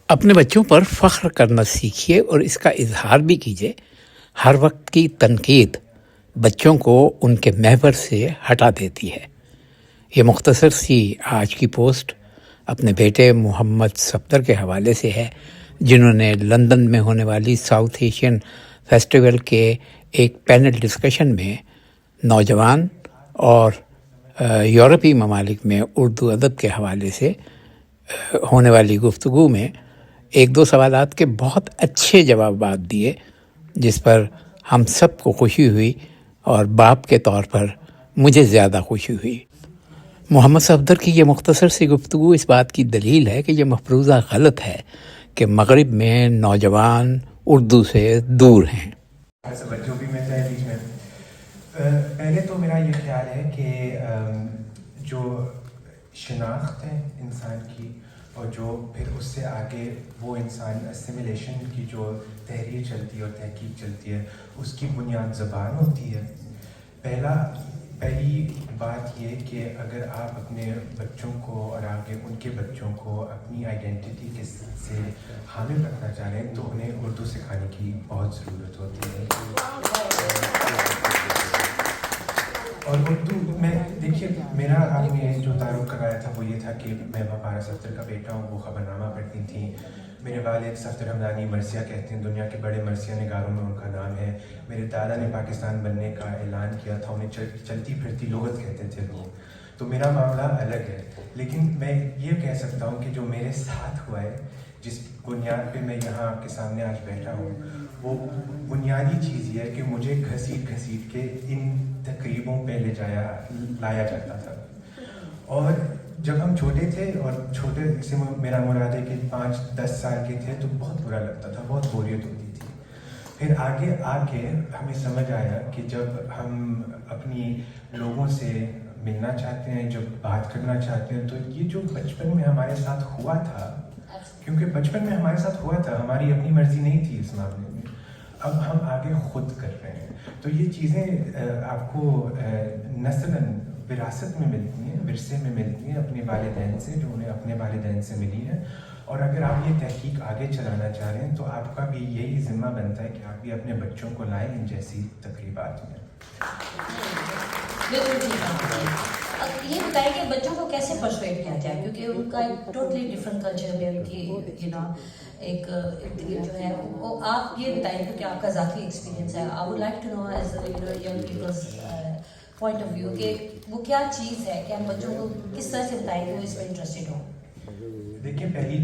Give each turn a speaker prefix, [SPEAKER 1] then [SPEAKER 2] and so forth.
[SPEAKER 1] اپنے بچوں پر فخر کرنا سیکھیے اور اس کا اظہار بھی کیجیے۔ ہر وقت کی تنقید بچوں کو ان کے محور سے ہٹا دیتی ہے۔ یہ مختصر سی آج کی پوسٹ اپنے بیٹے محمد صفدر کے حوالے سے ہے، جنہوں نے لندن میں ہونے والی ساؤتھ ایشین فیسٹیول کے ایک پینل ڈسکشن میں نوجوان اور یورپی ممالک میں اردو ادب کے حوالے سے ہونے والی گفتگو میں ایک دو سوالات کے بہت اچھے جوابات دیے، جس پر ہم سب کو خوشی ہوئی اور باپ کے طور پر مجھے زیادہ خوشی ہوئی۔ محمد صفدر کی یہ مختصر سی گفتگو اس بات کی دلیل ہے کہ یہ مفروضہ غلط ہے کہ مغرب میں نوجوان اردو سے دور ہیں۔
[SPEAKER 2] جو بھی میں تھا بیچ میں پہلے تو میرا یہ خیال ہے کہ جو شناخت ہے انسان کی اور جو پھر اس سے آگے وہ انسان اسیمیلیشن کی جو تحریر چلتی ہے اور تحقیق چلتی ہے، اس کی بنیاد زبان ہوتی ہے۔ پہلی بات یہ کہ اگر آپ اپنے بچوں کو اور آگے ان کے بچوں کو اپنی آئیڈینٹی سے حامل رکھنا چاہ رہے ہیں تو انہیں اردو سکھانے کی بہت ضرورت ہوتی ہے۔ اور اردو میں دیکھیے، میرا آپ نے جو تعارف کرایا تھا وہ یہ تھا کہ میں وقار صفدر کا بیٹا ہوں، وہ خبر نامہ پڑھتی تھیں۔ میرے والد صفدر حمدانی مرثیہ کہتے ہیں، دنیا کے بڑے مرثیہ نگاروں میں ان کا نام ہے۔ میرے دادا نے پاکستان بننے کا اعلان کیا تھا، انہیں چلتی پھرتی لغت کہتے تھے لوگ، تو میرا معاملہ الگ ہے۔ لیکن میں یہ کہہ سکتا ہوں کہ جو میرے ساتھ ہوا ہے، جس بنیاد پہ میں یہاں آپ کے سامنے آج بیٹھا ہوں، وہ بنیادی چیز یہ ہے کہ مجھے گھسیٹ گھسیٹ کے ان تقریبوں پہ لایا جاتا تھا۔ اور جب ہم چھوٹے تھے، اور چھوٹے سے میرا مراد ہے کہ 5-10 سال کے تھے، تو بہت برا لگتا تھا، بہت بوریت ہوتی تھی۔ پھر آگے آ کے ہمیں سمجھ آیا کہ جب ہم اپنی لوگوں سے ملنا چاہتے ہیں، جب بات کرنا چاہتے ہیں، تو یہ جو بچپن میں ہمارے ساتھ ہوا تھا، کیونکہ بچپن میں ہمارے ساتھ ہوا تھا، ہماری اپنی مرضی نہیں تھی اس معاملے میں، اب ہم آگے خود کر رہے ہیں۔ تو یہ چیزیں آپ کو نسلاً وراثت میں ملتی ہیں، ورثے میں ملتی ہیں اپنے والدین سے، جو انہیں اپنے والدین سے ملی ہے۔ اور اگر آپ یہ تحقیق آگے چلانا چاہ رہے ہیں تو آپ کا بھی یہی ذمہ بنتا ہے کہ آپ بھی اپنے بچوں کو لائیں ان جیسی تقریبات میں۔
[SPEAKER 3] یہ بتائیں کہ بچوں کو کیسے پرسویٹ کیا جائے، کیونکہ ان کا ایک ٹوٹلی ڈفرنٹ کلچر میں ان کی ایک جو ہے وہ آپ یہ بتائیں، کیونکہ آپ کا ذاتی ایکسپیرینس ہے۔ I would like to know as young people's point of view کہ وہ کیا چیز ہے کہ ہم بچوں کو کس طرح سے بتائیں کہ وہ اس میں انٹرسٹیڈ ہوں۔
[SPEAKER 2] دیکھیے، پہلی